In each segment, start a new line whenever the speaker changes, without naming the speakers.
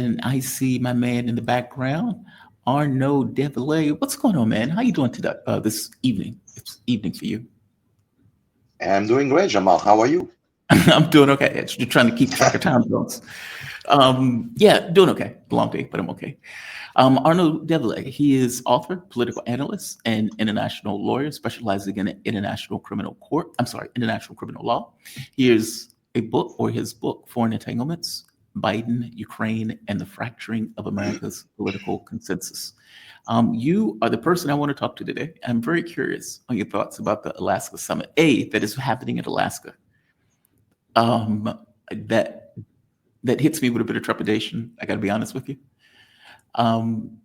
and I see my man in the background, Arnaud Develay. What's going on, man? How you doing today? This evening. It's evening for you.
I'm doing great, Jamal. How are you?
I'm doing okay. Just trying to keep track of time zones. Yeah, doing okay. Long day, but I'm okay. Arnaud Develay, he is author, political analyst, and international lawyer specializing in international criminal court. I'm sorry, international criminal law. Here's a book, or his book, Foreign Entanglements: Biden, Ukraine, and the Fracturing of America's Political Consensus. You are the person I want to talk to today. I'm very curious on your thoughts about the Alaska summit, that is happening in Alaska. That that hits me with a bit of trepidation. I got to be honest with you. Um,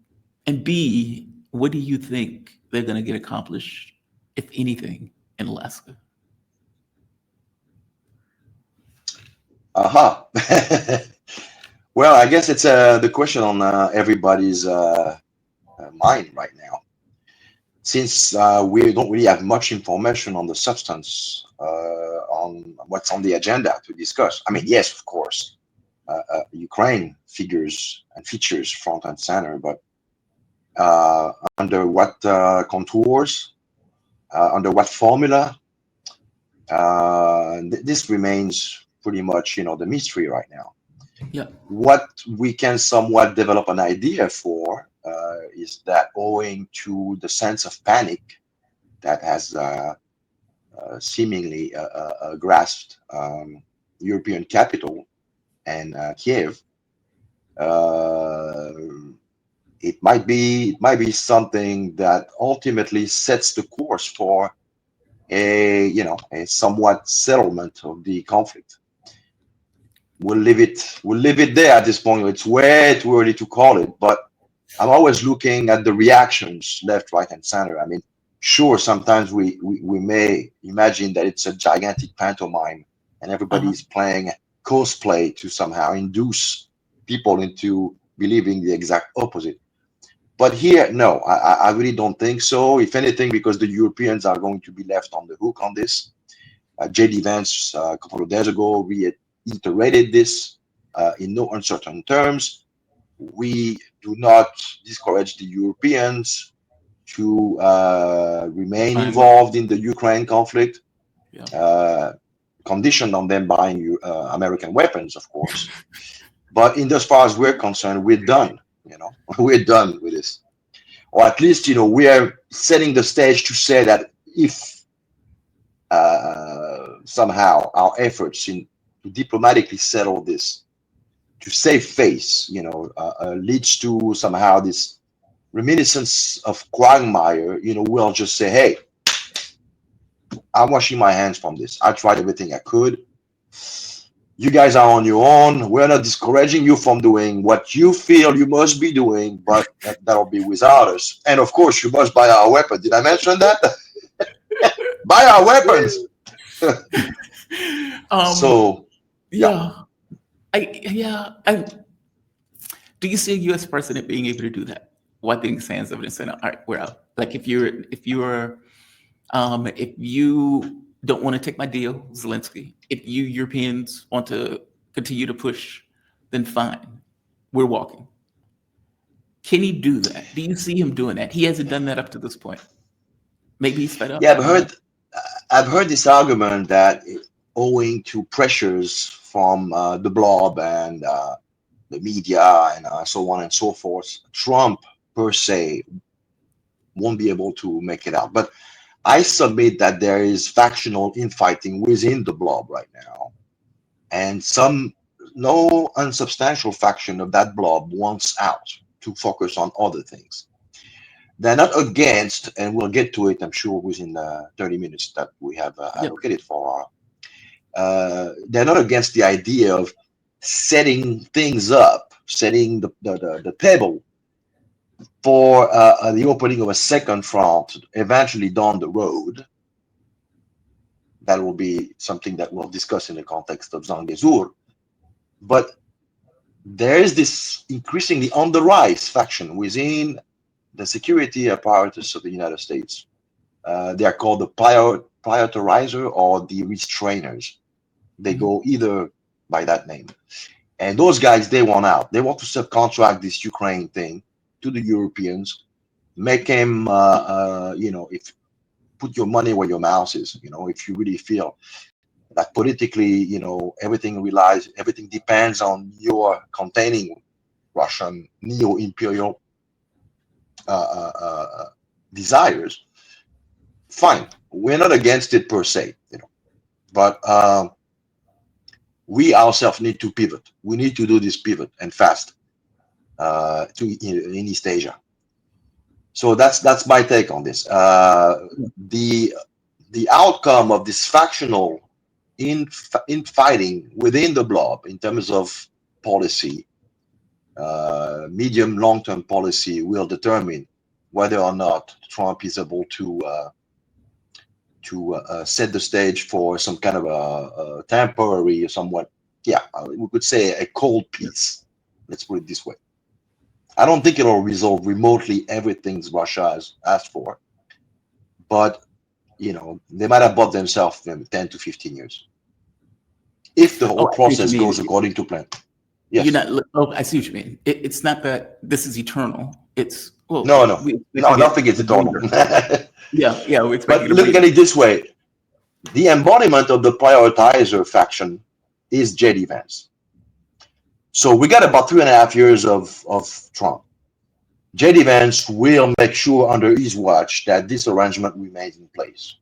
and B, what do you think they're going to get accomplished, if anything, in Alaska?
Aha. Well, I guess it's the question on everybody's mind right now. Since we don't really have much information on the substance, on what's on the agenda to discuss. I mean, yes, of course, Ukraine figures and features front and center, but under what contours, under what formula, this remains pretty much, the mystery right now.
Yeah.
What we can somewhat develop an idea for is that owing to the sense of panic that has seemingly grasped European capital and Kiev, uh, it might be something that ultimately sets the course for a somewhat settlement of the conflict. We'll leave it there at this point. It's way too early to call it, but I'm always looking at the reactions left, right, and center. I mean, sure, sometimes we may imagine that it's a gigantic pantomime and
Uh-huh.
everybody's playing cosplay to somehow induce people into believing the exact opposite. But here, no, I really don't think so. If anything, because the Europeans are going to be left on the hook on this. JD Vance a couple of days ago reiterated this in no uncertain terms. We do not discourage the Europeans to remain
Fine.
involved in the Ukraine conflict,
Yeah.
uh, conditioned on them buying American weapons, of course. But in as far as we're concerned, we're done. We're done with this, or at least we are setting the stage to say that if somehow our efforts to diplomatically settle this, to save face, leads to somehow this reminiscence of Quagmire, we'll just say, hey, I'm washing my hands from this. I tried everything I could. You guys are on your own. We're not discouraging you from doing what you feel you must be doing, but that'll be without us. And of course, you must buy our weapons. Did I mention that? Buy our weapons.
um.
So, yeah.
Yeah. I do you see a U.S. president being able to do that? Wiping his hands of it and saying, "All right, we're out." Like if you don't want to take my deal, Zelensky, if you Europeans want to continue to push, then fine, we're walking. Can he do that? Do you see him doing that? He hasn't done that up to this point. Maybe he's fed up.
Yeah,
I don't know.
I've heard this argument that owing to pressures from the blob and the media and so on and so forth, Trump per se won't be able to make it out. But I submit that there is factional infighting within the blob right now, and some no unsubstantial faction of that blob wants out to focus on other things. They're not against, and we'll get to it, I'm sure, within 30 minutes that we have
Yep.
allocated for they're not against the idea of setting things up, setting the table for the opening of a second front eventually down the road. That will be something that we'll discuss in the context of Zangezur. But there is this increasingly on the rise faction within the security apparatus of the United States. They are called the prioritizer or the restrainers. They
Mhm.
go either by that name. And those guys, they want out. They want to subcontract this Ukraine thing to the Europeans, make him, if put your money where your mouth is. If you really feel that politically, everything depends on your containing Russian neo-imperial desires. Fine, we're not against it per se, but we ourselves need to pivot. We need to do this pivot and fast in East Asia. So that's my take on this. The outcome of this factional infighting within the blob in terms of policy, medium long-term policy, will determine whether or not Trump is able to set the stage for some kind of a temporary, somewhat, we could say a cold peace. Let's put it this way. I don't think it'll resolve remotely everything Russia has asked for, but they might have bought themselves 10 to 15 years if the whole process goes according to plan. Yes.
I see what you mean. It's not that this is eternal. It's
nothing is eternal.
Yeah.
But look at it this way: the embodiment of the prioritizer faction is J.D. Vance. So we got about 3.5 years of Trump. J.D. Vance will make sure under his watch that this arrangement remains in place.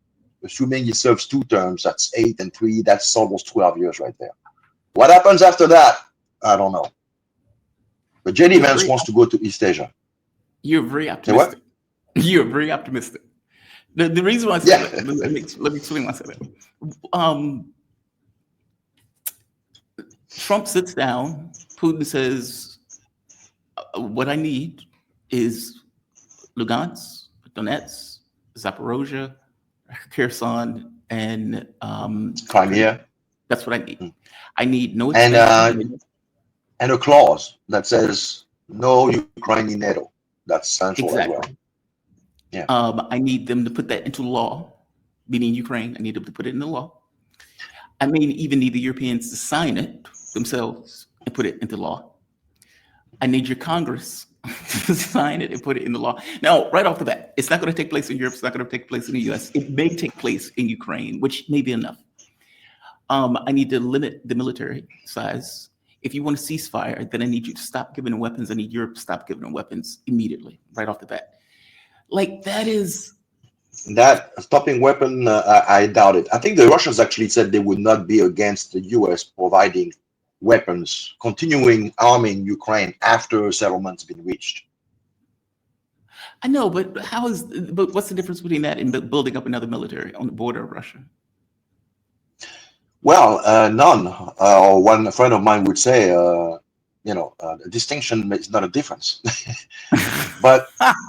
Assuming he serves 2 terms, that's 8 and 3, that's almost 12 years right there. What happens after that? I don't know. But J.D. Vance wants to go to East Asia.
You're very optimistic. You're very optimistic. The reason why I said that, let me explain why I said that. Trump sits down, Putin says, what I need is Lugansk, Donetsk, Zaporozhye, Kherson, and
Crimea.
That's what I need. I need no
expansion. And a clause that says no Ukrainian NATO. That's central as well. Yeah.
I need them to put that into law, meaning Ukraine. I need them to put it in the law. I may even need the Europeans to sign it themselves and put it into law. I need your Congress to sign it and put it in the law. Now, right off the bat, it's not going to take place in Europe. It's not going to take place in the US. It may take place in Ukraine, which may be enough. I need to limit the military size. If you want a ceasefire, then I need you to stop giving them weapons. I need Europe to stop giving them weapons immediately, right off the bat. Like
that stopping weapon, I doubt it. I think the Russians actually said they would not be against the US providing weapons, continuing arming Ukraine after a settlement's been reached.
I know, but what's the difference between that and building up another military on the border of Russia?
Well, none. One friend of mine would say, a distinction is not a difference. But,
But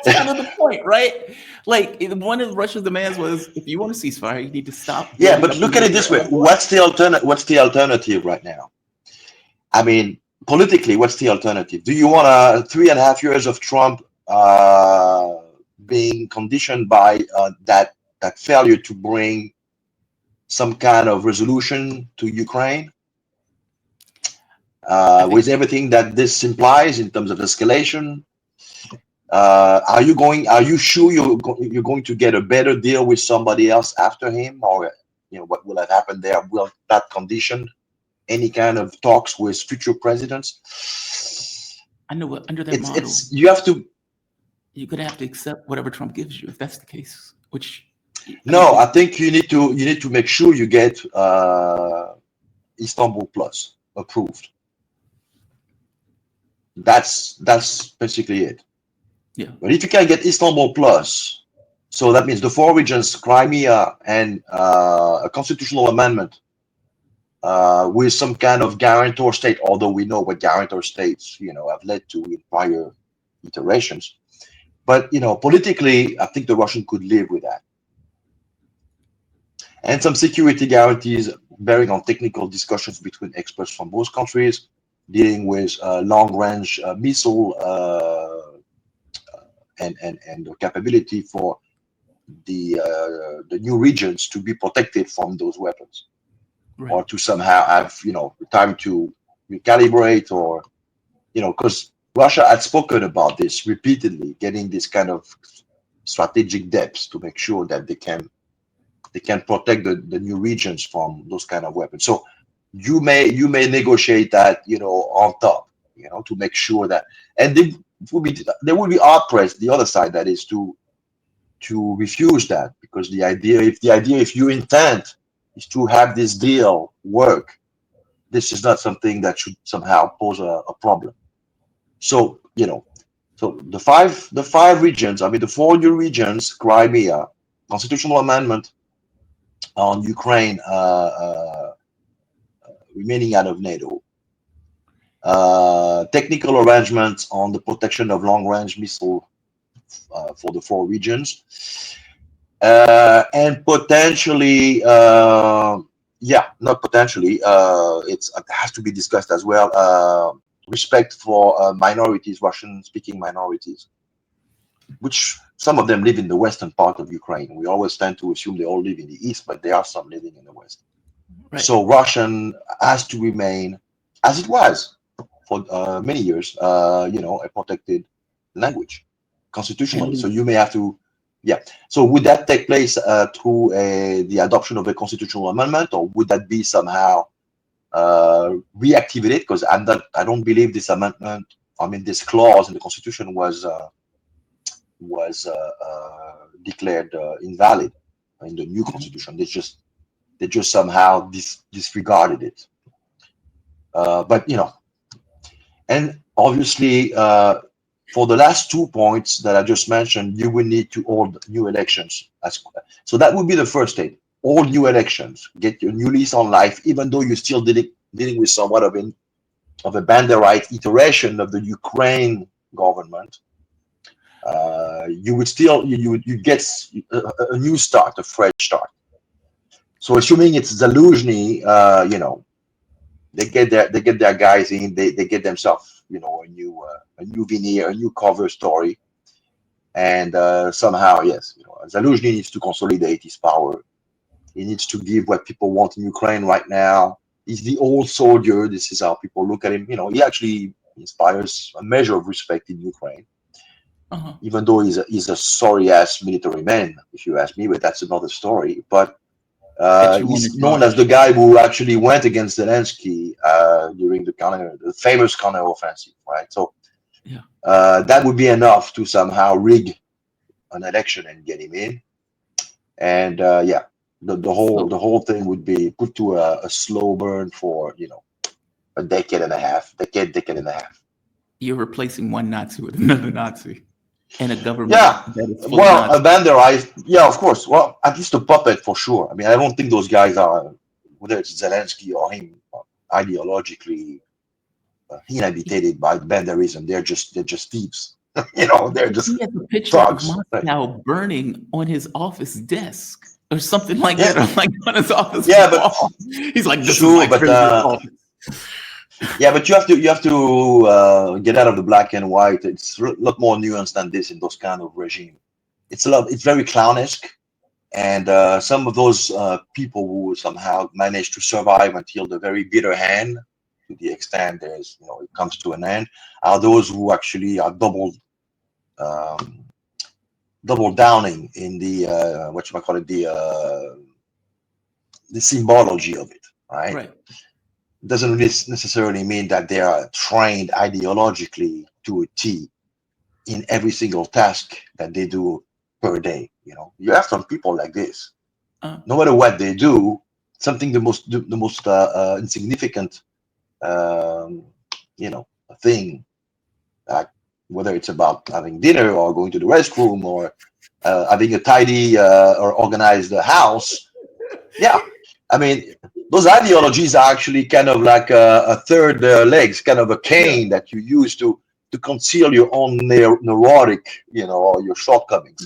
that's kind of the point, right? Like, one of Russia's demands was, if you want a ceasefire, you need to stop.
Yeah, but look at it this way. What's the alternative right now? I mean, politically, what's the alternative? Do you want 3.5 years of Trump being conditioned by that failure to bring some kind of resolution to Ukraine, with everything that this implies in terms of escalation? Are you sure you're going to get a better deal with somebody else after him, or what will have happened there? Will that condition any kind of talks with future presidents?
I know, what under that model, you're gonna have to accept whatever Trump gives you if that's the case. Which
I think you need to make sure you get Istanbul Plus approved. That's basically it.
Yeah.
But if you can get Istanbul Plus, so that means the 4 regions, Crimea, and a constitutional amendment with some kind of guarantor state, although we know what guarantor states have led to in prior iterations. But politically, I think the Russian could live with that. And some security guarantees bearing on technical discussions between experts from both countries, dealing with long-range missile and the capability for the new regions to be protected from those weapons.
Right.
or to somehow have, time to recalibrate, or, because Russia had spoken about this repeatedly, getting this kind of strategic depths to make sure that they can protect the new regions from those kind of weapons. So you may negotiate that, on top, to make sure that, and there will be hard press the other side, that is to refuse that, because the idea if your intent is to have this deal work, this is not something that should somehow pose a problem. So, so the five regions, I mean, the four new regions, Crimea, constitutional amendment on Ukraine remaining out of NATO, technical arrangements on the protection of long-range missile for the four regions, and potentially, not potentially, it has to be discussed as well. Respect for minorities, Russian-speaking minorities, which some of them live in the western part of Ukraine. We always tend to assume they all live in the east, but there are some living in the west.
Right.
So Russian has to remain, as it was for many years, a protected language constitutionally. So
And
you may have to, yeah. So would that take place through the adoption of a constitutional amendment, or would that be somehow reactivated? Because I don't believe this amendment, I mean, this clause in the constitution was declared invalid in the new constitution. They just somehow disregarded it. But and obviously, for the last 2 points that I just mentioned, you will need to hold new elections. So that would be the first step. Hold new elections, get your new lease on life, even though you're still dealing with somewhat of a Banderite iteration of the Ukraine government. You would still you get a new start, a fresh start. So assuming it's Zaluzhny, they get their guys in, they get themselves, a new veneer, a new cover story, and somehow, yes, Zaluzhny needs to consolidate his power. He needs to give what people want in Ukraine right now. He's the old soldier. This is how people look at him. He actually inspires a measure of respect in Ukraine, even though he's a sorry ass military man, if you ask me. But that's another story. But
that you want
he's
to
known as
charge.
the guy who actually went against Zelensky during the famous counter-offensive, right? So
Yeah.
that would be enough to somehow rig an election and get him in. And the whole
So
the whole thing would be put to a slow burn for a decade and a half, decade and a half.
you're replacing one Nazi with another Nazi in a government
Yeah,
that is full of
well, a
Nazis.
banderized, yeah, of course. Well, at least a puppet for sure. I mean, I don't think those guys are, whether it's Zelensky or him, ideologically inhabitated by banderism. They're just thieves. They're
He
just
has a picture of
thugs. Right.
Moscow burning on his office desk or something like that,
Yeah,
or like on his office
yeah, but
wall. He's like, "This is
sure,
my
but
favorite office."
yeah, but you have to get out of the black and white. It's a lot more nuanced than this in those kind of regime. It's very clownesque, and some of those people who somehow manage to survive until the very bitter end, to the extent it comes to an end, are those who actually are um, double downing in the what you might call it, the symbology of it, right?
Right.
Doesn't necessarily mean that they are trained ideologically to a T in every single task that they do per day. You have some people like this.
Uh,
No matter what they do, something the most insignificant, um, thing, like whether it's about having dinner or going to the restroom or having a tidy or organized house. Yeah, I mean, those ideologies are actually kind of like a third legs, kind of a
yeah.
cane that you use to conceal your own neurotic, or your shortcomings.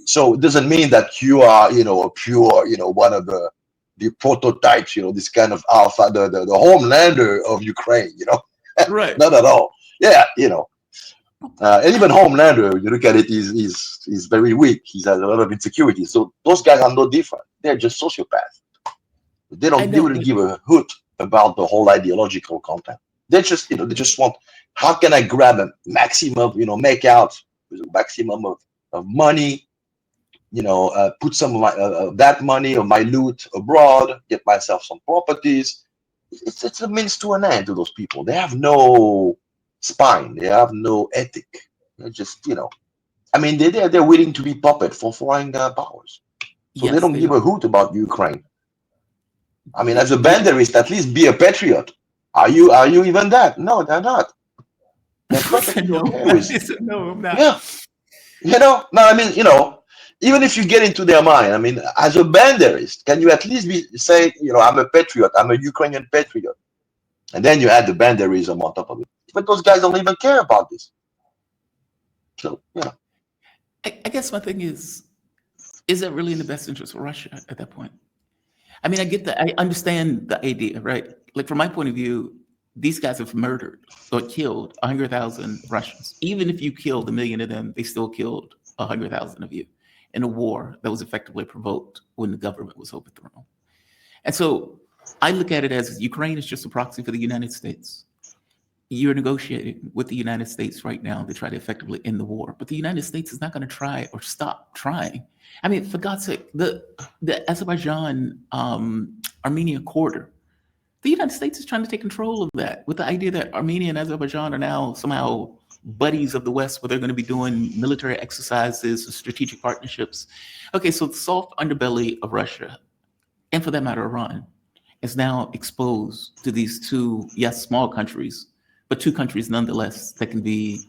So it doesn't mean that you are, a pure, one of the prototypes, this kind of alpha, the Homelander of Ukraine,
Right.
not at all. Yeah, and even Homelander, you look at it, he's very weak. He has a lot of insecurities. So those guys are no different. They're just sociopaths.
I
They
know,
wouldn't
but
give a hoot about the whole ideological content. They just, they just want, how can I grab a maximum, make out with a maximum of money, put some of that money or my loot abroad, get myself some properties. It's a means to an end to those people. They have no spine. They have no ethic. They're just, I mean, they're willing to be puppet for foreign powers. So they
yes,
don't
they
give
don't.
a hoot about Ukraine. I mean,
They,
as a
they
banderist, at least be a patriot. Are you even that? No, they're not. They're perfectly
no,
okay with,
no, I'm not.
yeah, no, I mean, even if you get into their mind, I mean, as a banderist, can you at least be say, I'm a patriot, I'm a Ukrainian patriot, and then you add the banderism on top of it. But those guys don't even care about this. So,
I guess my thing is that really in the best interest of Russia at that point? I mean, I get that. I understand the idea, right? Like from my point of view, these guys have murdered or killed 100,000 Russians. Even if you killed a million of them, they still killed 100,000 of you in a war that was effectively provoked when the government was overthrown. And so I look at it as Ukraine is just a proxy for the United States. You're negotiating with the United States right now to try to effectively end the war, but the United States is not going to try or stop trying. I mean, for God's sake, the Azerbaijan Armenia corridor, the United States is trying to take control of that with the idea that Armenia and Azerbaijan are now somehow buddies of the West, where they're going to be doing military exercises, strategic partnerships. Okay, so the soft underbelly of Russia, and for that matter, Iran, is now exposed to these two, yes, small countries, but two countries nonetheless that can be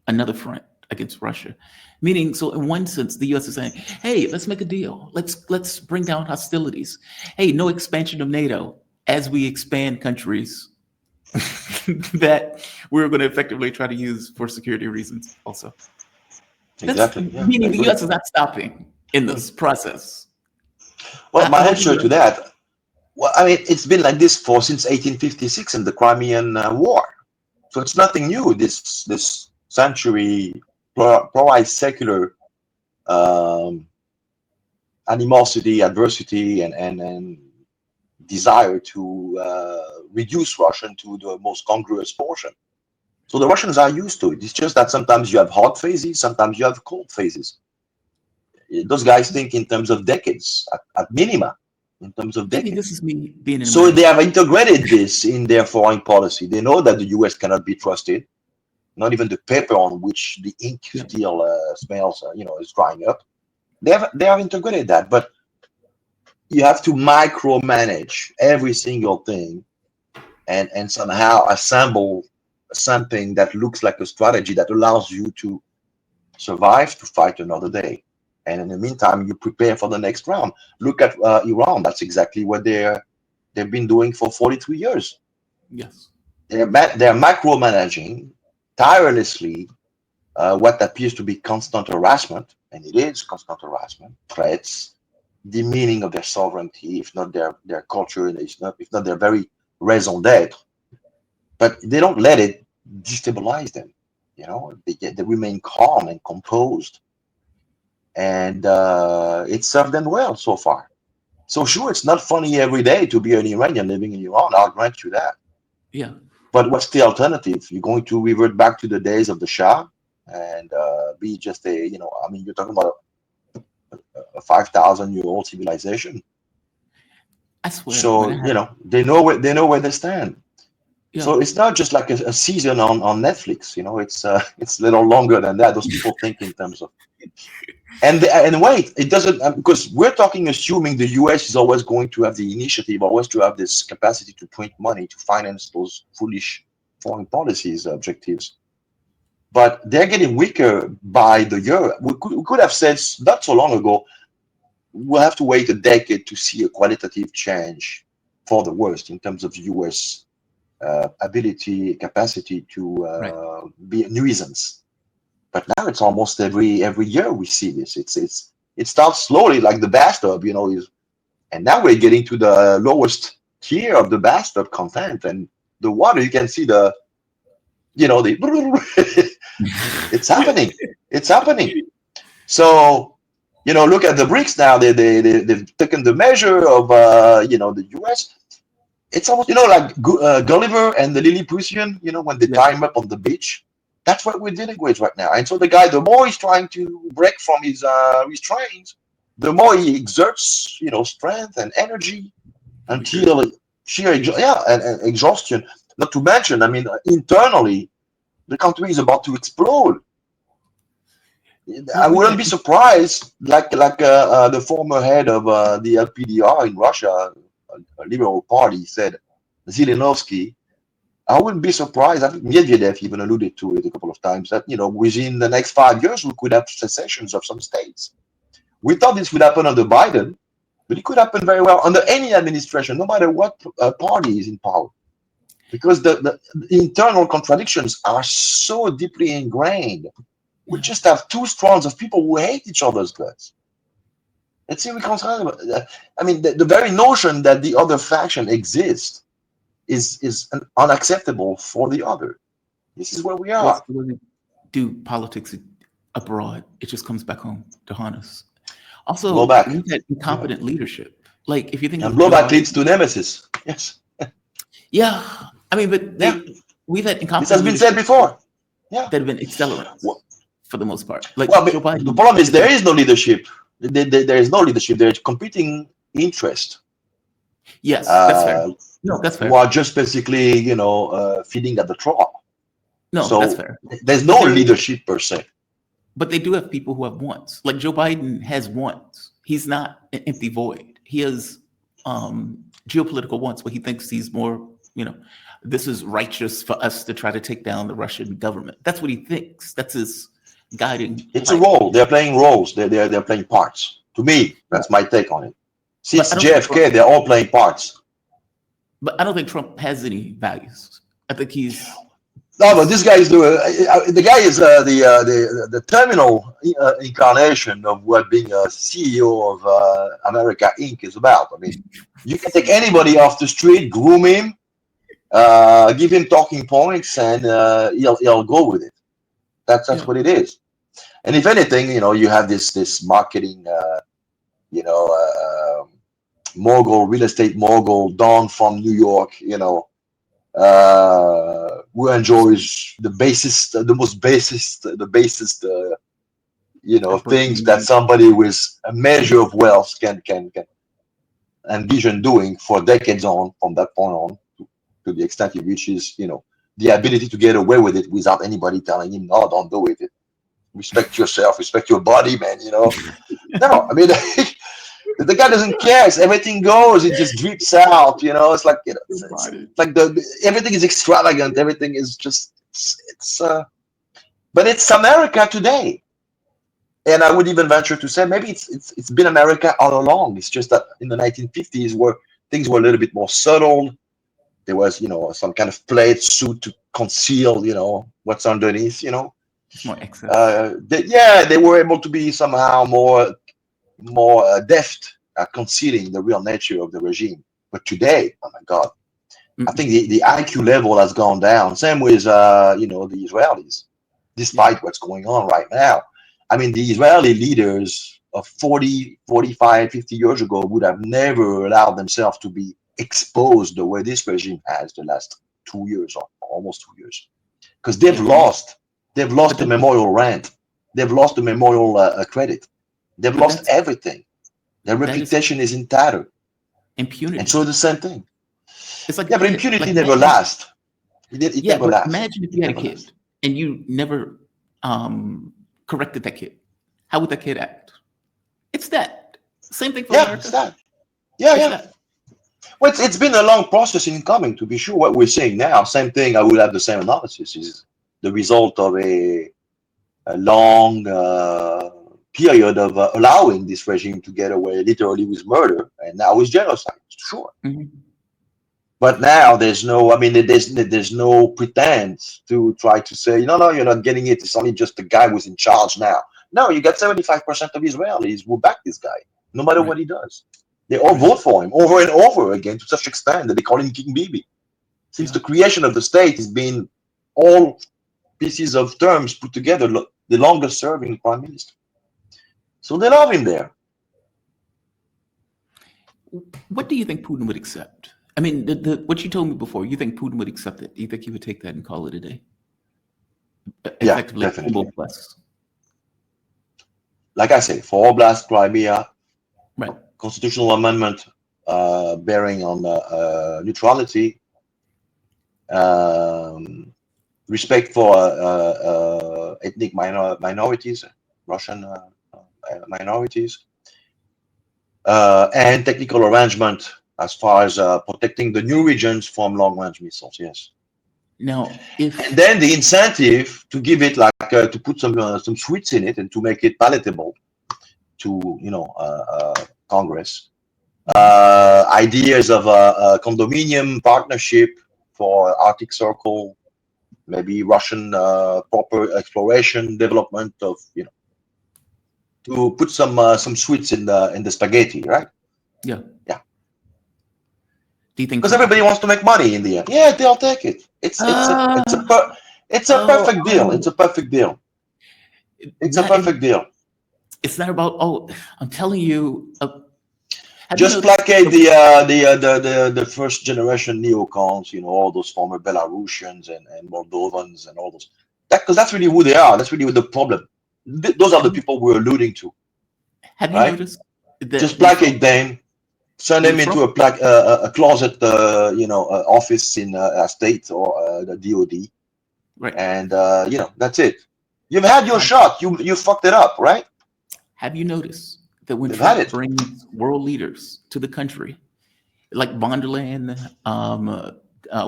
another front against Russia. Meaning, so in one sense, the U.S. is saying, "Hey, let's make a deal. Let's bring down hostilities. Hey, no expansion of NATO as we expand countries that we're going to effectively try to use for security reasons." Also, that's
exactly. Yeah, I
meaning the
agree.
U.S. is not stopping in
Hmm.
this process.
Well,
I'm
my
hoping
answer
the
to that, well, I mean, it's been like this for since 1856 in the Crimean War. So it's nothing new. This century pro-secular um, animosity, adversity, and desire to reduce Russian to the most congruous portion. So the Russians are used to it. It's just that sometimes you have hot phases, sometimes you have cold phases. Those guys think in terms of decades, at minima, in terms of
maybe this
decades.
is me being an
So they
American.
have integrated this in their foreign policy. They know that the US cannot be trusted. Not even the paper on which the ink
Yeah.
still smells, is drying up. They have integrated that, but you have to micromanage every single thing and somehow assemble something that looks like a strategy that allows you to survive to fight another day. And in the meantime, you prepare for the next round. Look at Iran. That's exactly what they've been doing for 43 years.
Yes.
They're micromanaging tirelessly what appears to be constant harassment, and it is constant harassment, threats, demeaning of their sovereignty, if not their culture, if not their very raison d'être. But they don't let it destabilize them. They remain calm and composed, and it served them well so far. So sure, it's not funny every day to be an Iranian living in Iran. I'll grant you that.
Yeah.
But what's the alternative? You're going to revert back to the days of the Shah and be just I mean, you're talking about a 5,000-year-old civilization.
I swear, when I
So,
had,
they know where they stand.
yeah,
So it's not just like a season on Netflix, it's a little longer than that. Those people think in terms of, and wait, it doesn't, because we're talking assuming the US is always going to have the initiative, always to have this capacity to print money to finance those foolish foreign policies objectives. But they're getting weaker by the year. We could have said not so long ago, we'll have to wait a decade to see a qualitative change for the worst in terms of US ability, capacity to
right.
be a nuisance. But now it's almost every year we see this. It starts slowly, like the bathtub, and now we're getting to the lowest tier of the bathtub content, and the water, you can see the it's happening. It's happening. So Look at the BRICS now. They've taken the measure of, the US. It's almost, like Gulliver and the Lilliputian, when they
Yeah.
tie him up on the beach. That's what we're dealing with right now. And so the guy, the more he's trying to break from his restraints, the more he exerts, strength and energy until sheer and exhaustion. Not to mention, I mean, internally, the country is about to explode. I
Well,
wouldn't be surprised, like the former head of the LPDR in Russia, a liberal party, said, Zelenovsky. I wouldn't be surprised. I think Medvedev even alluded to it a couple of times that within the next 5 years we could have secessions of some states. We thought this would happen under Biden, but it could happen very well under any administration, no matter what party is in power, because the internal contradictions are so deeply ingrained. We just have two strands of people who hate each other's guts. It's irreconcilable. I mean, the very notion that the other faction exists is unacceptable for the other. This is where we
what's
are.
the way we do politics abroad? It just comes back home to haunt us. Also,
Blowback.
we've had incompetent leadership. Like if you think
And
of Joe
blowback
Biden,
leads to nemesis. Yes.
yeah, I mean, but
Yeah.
we've had
This
incompetent
has been said
leadership
before. Yeah.
that have been accelerants
Well,
for the most part. Like
well,
Joe
but the
Biden,
problem is there is no leadership. There is no leadership. There's competing interest.
yes, that's fair.
Uh,
No, that's
who
fair.
are just basically, feeding at the trough.
No, that's
So
fair.
there's
But
no
there,
leadership per se.
but they do have people who have wants. Like Joe Biden has wants. He's not an empty void. He has geopolitical wants where he thinks he's more, this is righteous for us to try to take down the Russian government. That's what he thinks. That's his guiding
It's a
light.
role. They're playing roles. They're playing parts. To me,
Right.
that's my take on it.
But
Since
I don't think Trump.
JFK, they're all playing parts.
But I don't think Trump has any values. I think he's
No, but this guy is the guy is the terminal incarnation of what being a CEO of America Inc. is about. I mean, you can take anybody off the street, groom him, give him talking points, and he'll go with it. That's
yeah.
what it is. And if anything, you have this marketing, you know, mogul, real estate mogul, Don from New York, who enjoys the basest, things that
Upbringing.
somebody with a measure of wealth can envision doing for decades on, from that point on, to the extent he reaches, the ability to get away with it without anybody telling him, no, don't do it. Respect yourself, respect your body, man. No, I mean, the guy doesn't care. Everything goes. It just drips out. It's like it's like everything is extravagant. Everything is just but it's America today. And I would even venture to say maybe it's been America all along. It's just that in the 1950s, where things were a little bit more subtle, there was some kind of plaid suit to conceal what's underneath.
It's more excess.
They were able to be somehow more deft at concealing the real nature of the regime. But today, oh my God, I think the IQ level has gone down. Same with the Israelis, despite what's going on right now. I mean, the Israeli leaders of 40, 45, 50 years ago would have never allowed themselves to be exposed the way this regime has the last 2 years, or almost 2 years, because they've lost
But
the memorial rent, they've lost the memorial credit, they've lost
that's
everything. Their
that is
reputation is in tatter, and
impunity.
so the same thing.
It's like a
Yeah, but
kid.
impunity
Like
never
imagine,
lasts. It
yeah,
never
but
lasts.
imagine if you
It
had a
never lasts.
kid and you never corrected that kid. How would that kid act? It's that. Same thing for
Yeah, it's
America.
that. Yeah,
It's
yeah.
that.
Well, it's been a long process in coming, to be sure. What we're seeing now, same thing. I would have the same analysis. Is the result of a long period of allowing this regime to get away literally with murder, and now with genocide. Sure.
Mhm.
But now there's no, I mean, there's no pretense to try to say, no, you're not getting it. It's only just the guy who's in charge now. No, you got 75% of Israelis who back this guy, no matter
Right.
what he does. They all
Right.
vote for him over and over again to such extent that they call him King Bibi. Since
Yeah.
the creation of the state, has been all pieces of terms put together, the longest serving prime minister. So they love him there.
What do you think Putin would accept? I mean, what you told me before, you think Putin would accept it? Do you think he would take that and call it a day?
Yeah,
Effectively,
definitely.
plus.
Like I say, for Oblast, Crimea,
Right.
constitutional amendment bearing on neutrality, respect for ethnic minorities, Russian minorities, and technical arrangement as far as protecting the new regions from long-range missiles. Yes.
Now,
And then the incentive to give it like to put some sweets in it and to make it palatable to Congress. Ideas of a condominium partnership for Arctic Circle, maybe Russian proper exploration, development of to put some sweets in the spaghetti, right?
yeah.
Yeah.
Do you think?
Because everybody wants to make money in the end. Yeah, they'll take it. It's a perfect deal. It's a perfect deal. It's a perfect deal.
It's not about I'm telling you.
Just placate the first generation neocons, all those former Belarusians and Moldovans and all those. Because that's really who they are. That's really the problem. Those are the people we're alluding to.
Have you noticed?
Just placate them, send them into a closet, office in a state or the DOD,
right?
And that's it. You've had your shot. You fucked it up, right?
Have you noticed that when Trump brings world leaders to the country, like von der Leyen,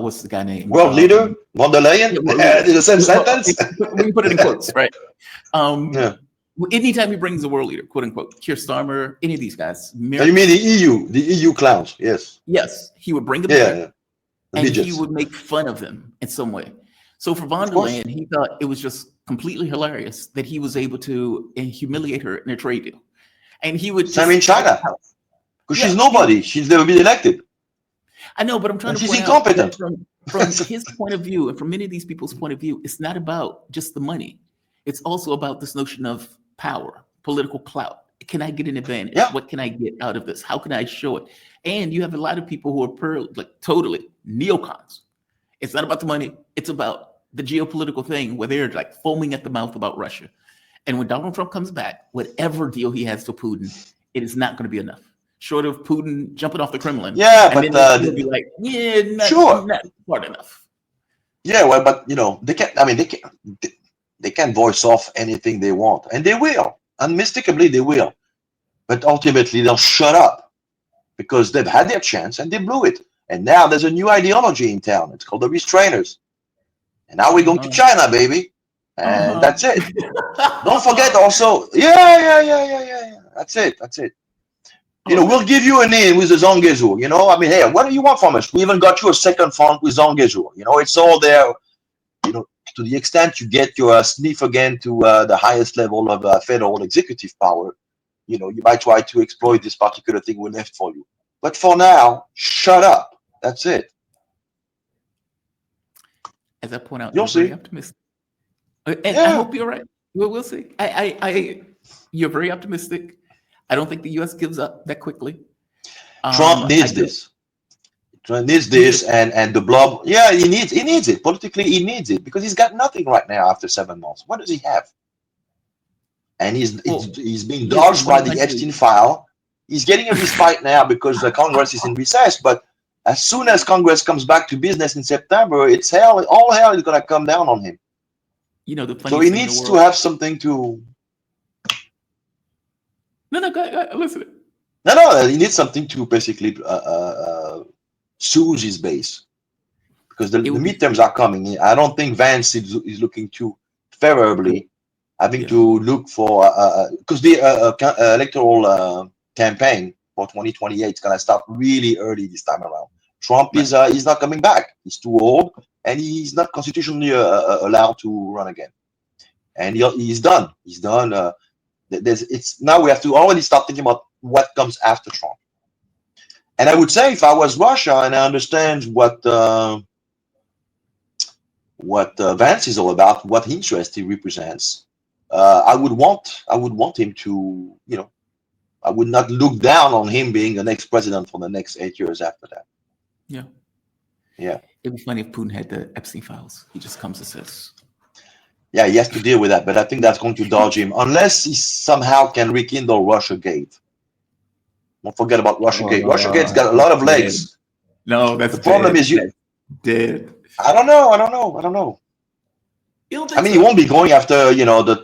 what's the guy name?
World leader, von der Leyen, in the same sentence.
We put it in quotes, right? Anytime he brings a world leader, quote unquote, Keir Starmer, any of these guys.
You mean the EU clowns? Yes.
Yes, he would bring them there, and he would make fun of them in some way. So for von der Leyen, he thought it was just completely hilarious that he was able to humiliate her in a trade deal. And he would
same in China, because she's nobody. She's never been elected.
I know, but I'm trying to
she's
point
incompetent.
out from his point of view, and from many of these people's point of view, it's not about just the money. It's also about this notion of power, political clout. Can I get an advantage?
Yeah.
What can I get out of this? How can I show it? And you have a lot of people who are totally neocons. It's not about the money. It's about the geopolitical thing where they're like foaming at the mouth about Russia. And when Donald Trump comes back, whatever deal he has to Putin, it is not going to be enough. Short of Putin jumping off the Kremlin.
Yeah,
and
but
they'll be like, not smart enough.
Yeah, well, but they can't. I mean, they can voice off anything they want, and they will. Unmistakably, they will. But ultimately, they'll shut up because they've had their chance and they blew it. And now there's a new ideology in town. It's called the restrainers. And now we're going to China, baby. And that's it. Don't forget also, yeah. That's it. We'll give you a name with the Zongezur. I mean, hey, what do you want from us? We even got you a second front with Zongezur. It's all there. To the extent you get your sniff again to the highest level of federal executive power, you might try to exploit this particular thing we left for you. But for now, shut up. That's it.
As I point out,
you'll see.
Very optimistic. And I hope you're right. We'll see. You're very optimistic. I don't think the U.S. gives up that quickly.
Trump needs this. Trump needs this, and the blob. Yeah, he needs it. Politically, he needs it because he's got nothing right now after 7 months. What does he have? And he's being dodged by the Epstein file. He's getting a respite now because the Congress is in recess. But as soon as Congress comes back to business in September, it's hell. All hell is going to come down on him.
The funny
so he needs to have something to.
No, go ahead, listen.
No, he needs something to basically soothe his base because the midterms are coming. I don't think Vance is looking too favorably, having to look for because the electoral campaign for 2028 is going to start really early this time around. Trump is he's not coming back. He's too old and he's not constitutionally allowed to run again. And he's done. He's done. Now we have to already start thinking about what comes after Trump. And I would say if I was Russia and I understand what Vance is all about, what interest he represents, I would want him to, I would not look down on him being the next president for the next 8 years after that.
Yeah.
Yeah.
It'd be funny if Putin had the Epstein files. He just comes and says,
Yeah, he has to deal with that, but I think that's going to dodge him unless he somehow can rekindle Russiagate. Don't forget about Russiagate. Russiagate's got a lot of
dead.
legs.
No, that's
The problem
dead.
is you.
That's dead.
I don't know.
You don't
I
think
mean,
so?
he won't be going after the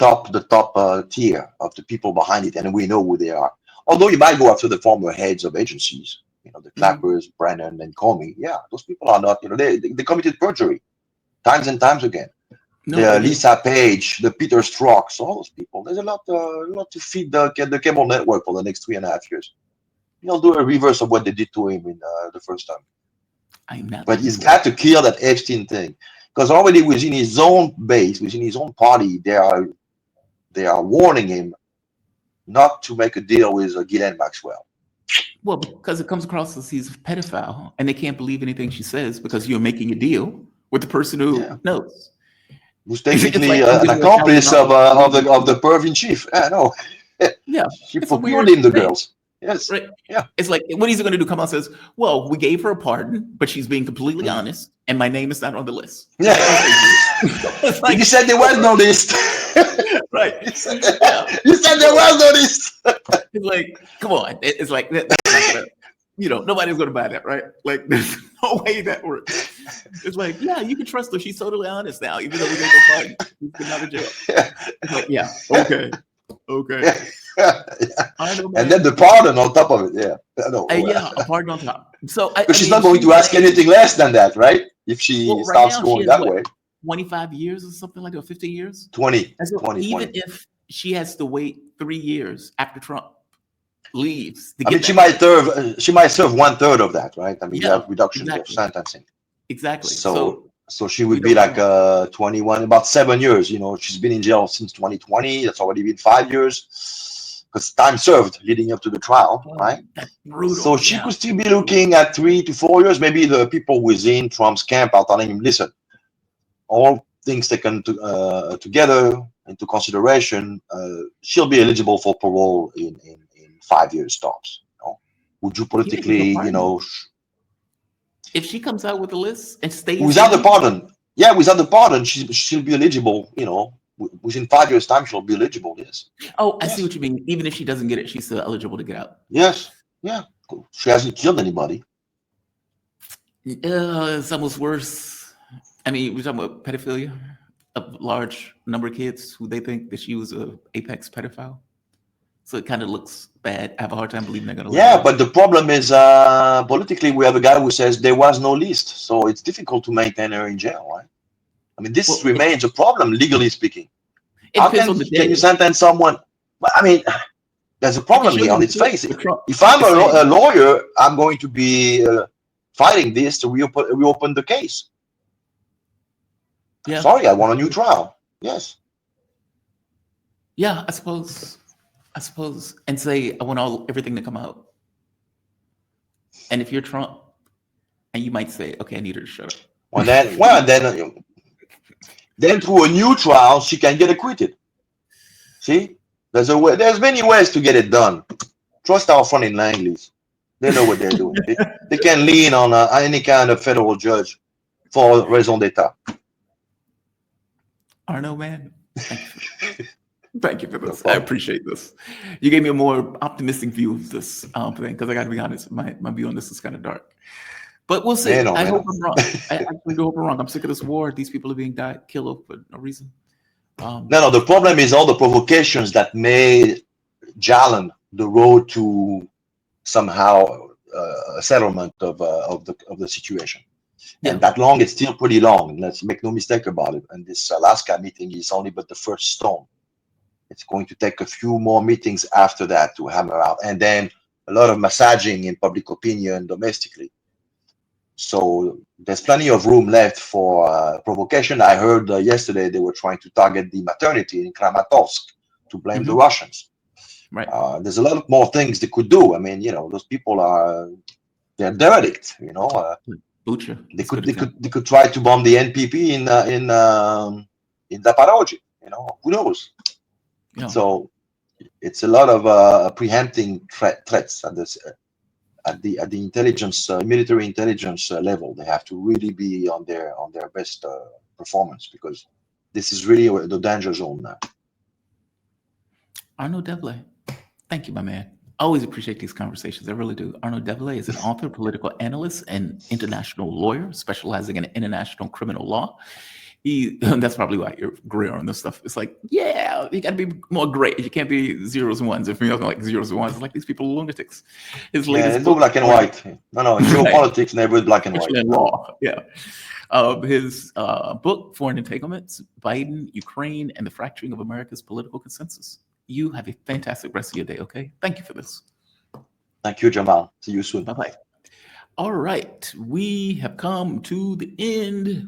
top tier of the people behind it, and we know who they are. Although he might go after the former heads of agencies, the Clappers, Brennan, and Comey. Yeah, those people are not. They committed perjury times and times again.
No,
The
they did.
Lisa Page, the Peter Strzok's, all those people. There's a lot to feed the cable network for the next 3.5 years. He'll do a reverse of what they did to him in the first time.
I'm not.
But he's got to kill that Epstein thing, because already within his own base, within his own party, they are warning him not to make a deal with Ghislaine Maxwell.
Well, because it comes across as he's a pedophile, and they can't believe anything she says because you're making a deal with the person who knows.
Who's technically an accomplice of the perv in chief. No.
Yeah.
She procured him the girls. Yes.
Right.
Yeah.
It's like, what is he going to do? Come out and says, well, we gave her a pardon, but she's being completely honest, and my name is not on the list.
Yeah.
Like,
you said there was no list.
Right.
You said there was no list.
It's like, come on. It's like, that's not gonna, nobody's going to buy that, right? Like, there's no way that works. It's like, yeah, you can trust her. She's totally honest now, even though we gave her a pardon. She's been out of jail. It's like, yeah, okay.
And then the pardon on top of it,
a pardon on top. So,
but she's not going to ask anything less than that, right? If she starts going that way.
25 years or something like that, 15 years?
20.
So
20
even if she has to wait 3 years after Trump leaves.
I mean, she might serve 1/3 of that, right? I mean, you have reduction of sentencing.
Exactly.
So she would be like 21, about 7 years. She's been in jail since 2020. That's already been 5 years because time served leading up to the trial, right?
That's brutal.
So she could still be looking at 3 to 4 years. Maybe the people within Trump's camp are telling him, listen, all things taken together into consideration, she'll be eligible for parole in 5 years tops. Would you politically,
if she comes out with a list and stays
without the pardon, she'll be eligible. Within 5 years' time, she'll be eligible. Yes.
Oh, I see what you mean. Even if she doesn't get it, she's still eligible to get out.
Yes. Yeah. She hasn't killed anybody.
It's almost worse. I mean, we're talking about pedophilia, a large number of kids who they think that she was an apex pedophile. So it kind of looks bad. I have a hard time believing they're going to.
Yeah, but the problem is politically, we have a guy who says there was no list. So it's difficult to maintain her in jail, right? I mean, this remains a problem, legally speaking. How can you sentence someone? I mean, there's a problem here on its face. If I'm a lawyer, I'm going to be fighting this to reopen the case.
Yeah.
Sorry, I want a new trial. Yes.
Yeah, I suppose, and say I want everything to come out. And if you're Trump, and you might say, okay, I need her to shut up.
Then through a new trial, she can get acquitted. See, there's many ways to get it done. Trust our friend in Langley's. They know what they're doing. They can lean on any kind of federal judge for raison d'etat.
Arnaud, man, thank you for this. I appreciate this. You gave me a more optimistic view of this thing, because I got to be honest, my view on this is kind of dark. But we'll see. I hope I'm wrong. I actually do hope I'm wrong. I'm sick of this war. These people are being killed for no reason.
No, the problem is all the provocations that made Jalen the road to somehow a settlement of the situation. And that long is still pretty long. Let's make no mistake about it. And this Alaska meeting is only but the first stone. It's going to take a few more meetings after that to hammer out, and then a lot of massaging in public opinion domestically. So there's plenty of room left for provocation. I heard yesterday they were trying to target the maternity in Kramatorsk to blame the Russians.
Right.
There's a lot more things they could do. I mean, those people they're derelict.
Butcher.
They could try to bomb the NPP in Zaporozhye. Who knows?
Yeah.
So it's a lot of preempting threats at this at the intelligence military intelligence level. They have to really be on their best performance, because this is really the danger zone now.
Arnaud Develay, thank you, my man. I always appreciate these conversations. I really do. Arnaud Develay is an author, political analyst, and international lawyer specializing in international criminal law. That's probably why you're gray on this stuff. It's like, yeah, you got to be more gray. You can't be zeros and ones. If you're like zeros and ones, it's like these people are lunatics. His
Yeah,
latest
there's no
book,
black and white. No, in
right,
geopolitics, never black and white.
especially in law, yeah. His book, Foreign Entanglements, Biden, Ukraine, and the Fracturing of America's Political Consensus. You have a fantastic rest of your day, okay? Thank you for this.
Thank you, Jamal. See you soon.
Bye-bye. All right. We have come to the end.